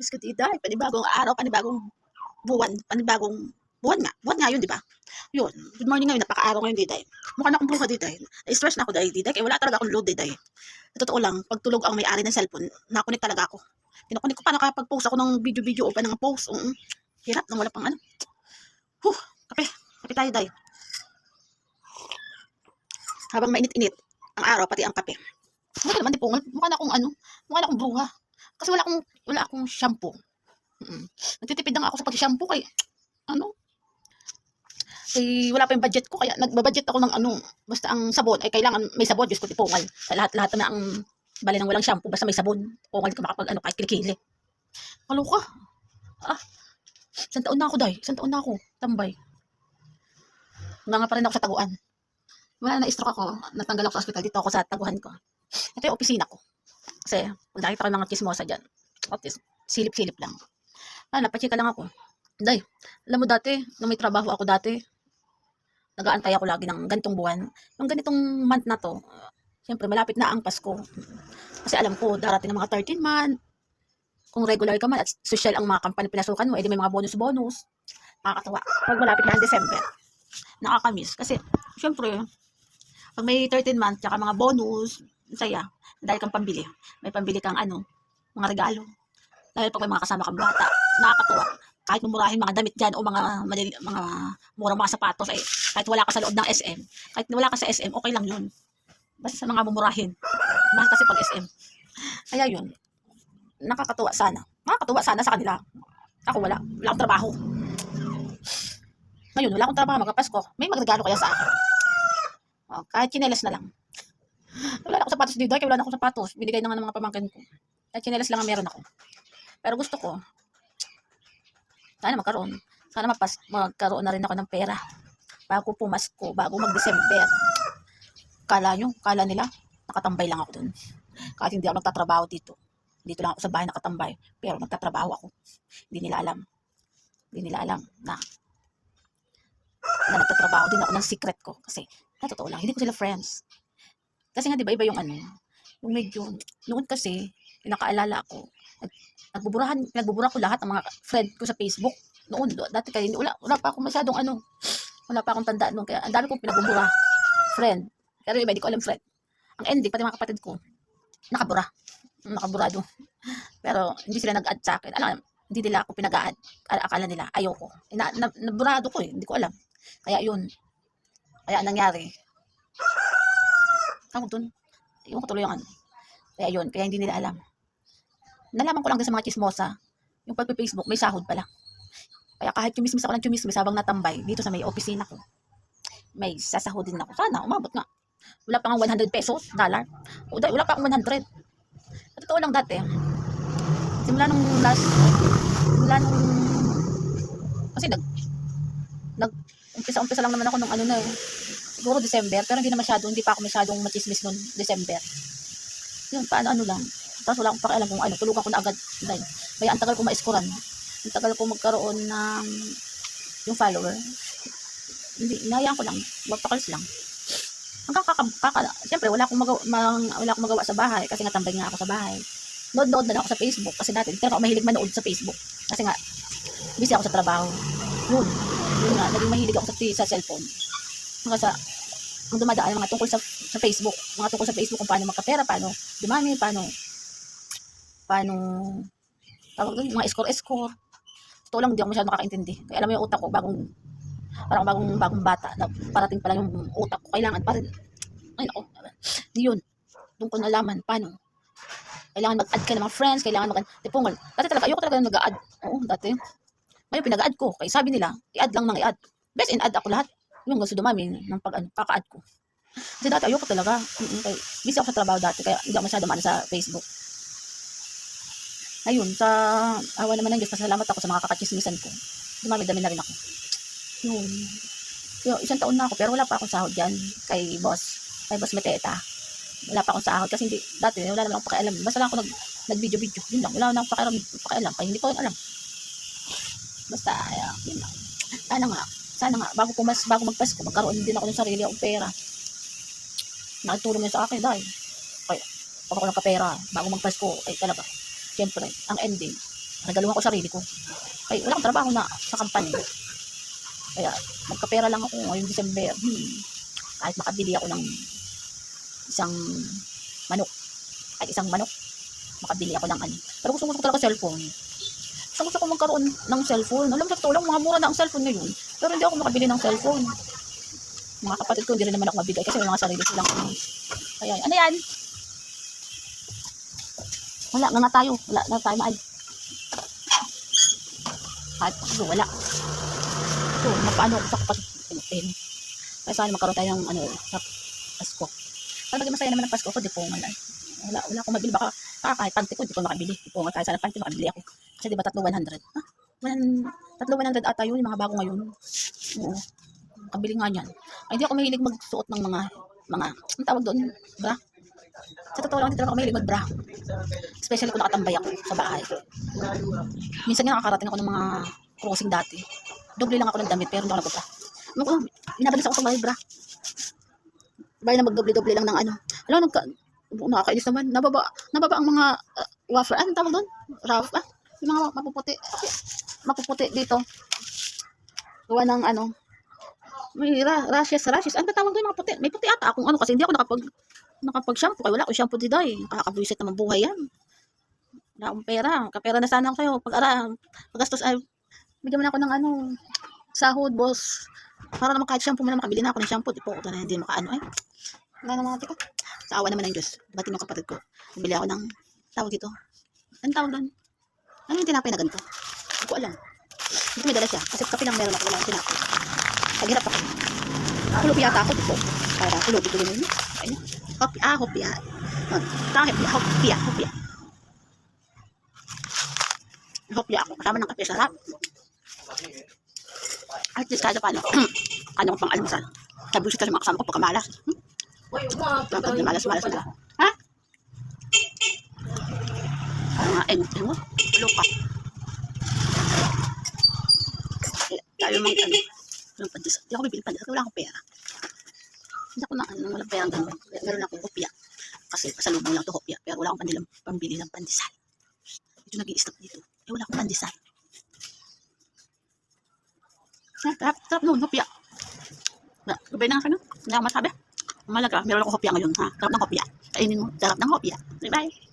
Diyos ko tita, panibagong araw, panibagong buwan nga yun, di ba? Yun, good morning ngayon, napaka-araw ngayon, diday. Mukha na akong bruha, diday. Na-stress na ako, diday, kaya wala talaga akong load, diday. Sa totoo lang, pag tulog ang may-ari ng cellphone, nakunik talaga ako. Pinakunik ko pa nakapag-post ako ng video-video o pa ng post. Hirap nang wala pang ano. Huh, kape. Kape tayo, day. Habang mainit-init ang araw, pati ang kape. Buti naman, di po, mukha na akong bruha. Kasi wala akong shampoo. Nagtitipid na nga ako sa pag-shampoo kay ano, wala pa yung budget ko kaya nagbabudget ako ng basta ang sabon ay kailangan may sabon, Diyos ko tipungal. Lahat na ang bali ng walang shampoo basta may sabon. Pungal ka makapag kahit kilikili. Kaloka. Isang taon na ako, day. Isang taon na ako tambay. Nga pa rin ako sa taguan. Wala na-stroke ako. Natanggal ako sa ospital. Dito ako sa taguhan ko. Ito yung opisina ko. Kasi pag nakita ko yung mga chismosa dyan, at least silip-silip lang. Napachika lang ako. Day, alam mo dati, nung may trabaho ako dati, nag-aantay ako lagi ng ganitong buwan. Yung ganitong month na to, siyempre malapit na ang Pasko. Kasi alam ko, darating ng mga 13 month. Kung regular ka man at social ang mga company pinasukan mo, edi may mga bonus-bonus. Nakakatawa. Pag malapit na ang December, nakakamiss. Kasi, siyempre, pag may 13 month, tsaka mga bonus, saya. Dahil kang pambili. May pambili kang mga regalo. Dahil pag may mga kasama kang bata, nakakatuwa. Kahit mumurahin mga damit dyan o mga murang mga sapatos, kahit wala ka sa loob ng SM, kahit wala ka sa SM, okay lang yun. Basta sa mga mumurahin. Mahal kasi pag SM. Kaya yun, nakakatuwa sana. Nakakatuwa sana sa kanila. Ako wala akong trabaho. Ngayon, wala akong trabaho, magpapasko. May magregalo kaya sa akin. Kahit chinelas na lang. Wala akong sapatos dito, kaya wala na akong sapatos. Binigay na nga ng mga pamangkin ko. Kahit chinelas lang ang meron ako. Pero gusto ko, sana magkaroon. Sana magkaroon na rin ako ng pera. Bago pumasko, bago mag-December. Kala nila, nakatambay lang ako dun. Kahit hindi ako nagtatrabaho dito. Dito lang ako sa bahay nakatambay. Pero nagtatrabaho ako. Hindi nila alam na nagtatrabaho din ako ng secret ko. Kasi, na totoo lang, hindi ko sila friends. Kasi nga, di ba, iba yung yung medyo, noon kasi, nakaalala ako, nagbubura ko lahat ng mga friend ko sa Facebook. Noon, dati kayo, wala pa akong masyadong wala pa akong tandaan noon. Kaya, ang dami kong pinagbubura. Friend. Pero iba, hindi ko alam friend. Ang ending, pati mga kapatid ko, nakaburado. Pero, hindi sila nag-add sa akin. Hindi nila ako pinag-add. Akala nila, ayoko. Naburado ko hindi ko alam. Kaya yun. Kaya nangyari. Tawag dun. Yung tuloy yung Kaya yun. Kaya hindi nila alam. Nalaman ko lang din sa mga chismosa. Yung pag-Facebook, may sahod pala. Kaya kahit chumismis ako ng chumismis habang natambay dito sa may opisina ko, may sasahodin ako. Sana, umabot nga. Wala pa nga 100 pesos, dollar. Wala pa akong 100. Sa totoo lang dati, simula nung kasi umpisa lang naman ako nung siguro December, pero hindi pa ako masyadong machismis nung December. Yun, paano lang. Tapos wala akong pakialam kung tulugan ko na agad. Dahil, kaya ang tagal ko ma-scorean. Ang tagal ko magkaroon ng yung follower. Hindi, inayaan ko lang. Magpakalis lang. Siyempre, wala akong magawa sa bahay kasi nga tambay nga ako sa bahay. Nood na lang ako sa Facebook kasi dati, pero ako mahilig manood sa Facebook. Kasi nga, busy ako sa trabaho. Yun nga, naging mahilig ako sa cellphone. Hanggang ang dumadaan mga tungkol sa Facebook. Mga tungkol sa Facebook kung paano magkapera, paano dumami, paano tawag doon, mga score. Totoo lang, hindi ako masyadong nakakaintindi. Kaya alam mo yung utak ko, parang bagong bata, na parating pa lang yung utak ko. Kailangan pa rin. Ay, nako. Yun. Doon ko nalaman, paano. Kailangan mag-add ka ng mga friends, kailangan tipungal. Dati talaga, ayoko talaga nag-add. Oo, dati. Ngayon, pinag-add ko. Kaya sabi nila, i-add lang ng i-add. Best in-add ako lahat. Yung gusto dumami ng kaka-add ko. Kasi dati, ayoko talaga. Kaya, busy ako sa trabaho dati, kaya hindi ako masyadong sa Facebook. Ayun, sa awa naman ng Diyos, pasalamat ako sa mga kakachismisan ko. Dumami-dami na rin ako. Yun. Isang taon na ako, pero wala pa akong sahod dyan kay Boss Meteta. Wala pa akong sahod kasi dati wala naman akong pakialam. Basta lang ako nag-video. Yun lang, wala na akong pakialam. Kaya hindi ko alam. Basta, yun lang. Sana nga, bago magpasko, magkaroon din ako ng sarili akong pera. Nakitulong yun sa akin dahil. Kaya, pag ako nagkapera, bago magpasko, ay talaga. Siyempre, ang ending, Regaluhan ko sarili ko. Ay, wala akong trabaho na sa company. Kaya, magkapera lang ako ngayong December. Kahit makabili ako ng isang manok. Kahit isang manok, makabili ako ng ano. Pero gusto ko talaga cellphone. Gusto ko magkaroon ng cellphone. Alam mo, sa totoo lang, mga mura na ang cellphone ngayon. Pero hindi ako makabili ng cellphone. Mga kapatid ko, hindi rin naman ako mabigay kasi may mga sarili ko lang. Kaya, ano yan? Wala na nga tayo. Wala na tayo maay. Kahit ako, wala. So, magpaano ako sa kapatid. Kaya sana magkaroon tayo ng ano, sa Pasko. Para maging masaya naman ang Pasko ko, di po malay. Wala akong mabili. Baka kahit panty ko, di ko makabili. Di po nga tayo sana panty, makabili ako. Kasi di ba 3,100? Ha? 3,100 ata yun, yung mga bago ngayon. Oo. Kabili nga niyan. Ay, hindi ako mahilig magsuot ng mga, ang tawag doon, bra. Sa totoo lang, hindi talaga ako mahilig mag-bra. Especially kung nakatambay ako sa bahay. Minsan nga nakakarating ako ng mga crossing dati. Doble lang ako ng damit, pero hindi ako nag-bra. Binabalis ako sa bahay, bra. Bahay na magdoble-doble lang ng ano. Alam, nakakainis naman. Nababa ang mga wafer. Anong tawag doon? Rough, yung mga mapuputi dito. Gawa ng ano. May rashes. Ano ba tawag doon mga puti? May puti ata akong ano kasi hindi ako nakapag-shampoo. Kaya wala akong shampoo today. Nakakabuisit naman buhay yan. Wala akong pera. Kapera na sana kayo. Pag-gastos ay bigyan mo na ako ng ano, sahod, boss. Para naman kahit shampoo mo na makabili na ako ng shampoo. Di po ako na hindi makaano ay. Wala naman natin ko. Sa awa naman ng Diyos. Batin yung kapatid ko. Bibili ako ng tawag dito. Anong tawag doon? Ano yung tinapay na ganito? Hindi ko alam. Hindi may dala siya. Kasi kape lang meron ako. Wala yung tinapay. Paghirap ako. Hulupi ata ako dito. Para hulupi ko din yun. Hopia. Hopia ako. Kasama ng kape. Sarap. At least kahit paano. Ano pang almasal. Sabi ko sa mga kasama ko pagkamalas. Dapat na malas sila. Ha? Ano mo? Lupa. Tayo mang ano. Yung pandesal. Hindi ako bibili pandesal. Wala akong pera. Hindi ako na walang pera ganun. Meron akong hopya. Kasi pasalubong lang to hopya. Pero wala akong pambili ng pandesal. Ito nag-i-stop dito. Wala akong pandesal. Tarap nun, hopya. Gabay na nga ka no? Hindi ako masabi. Malaga, meron ako hopya ngayon ha. Tarap ng hopya. Kainin mo, tarap ng hopya. Bye-bye.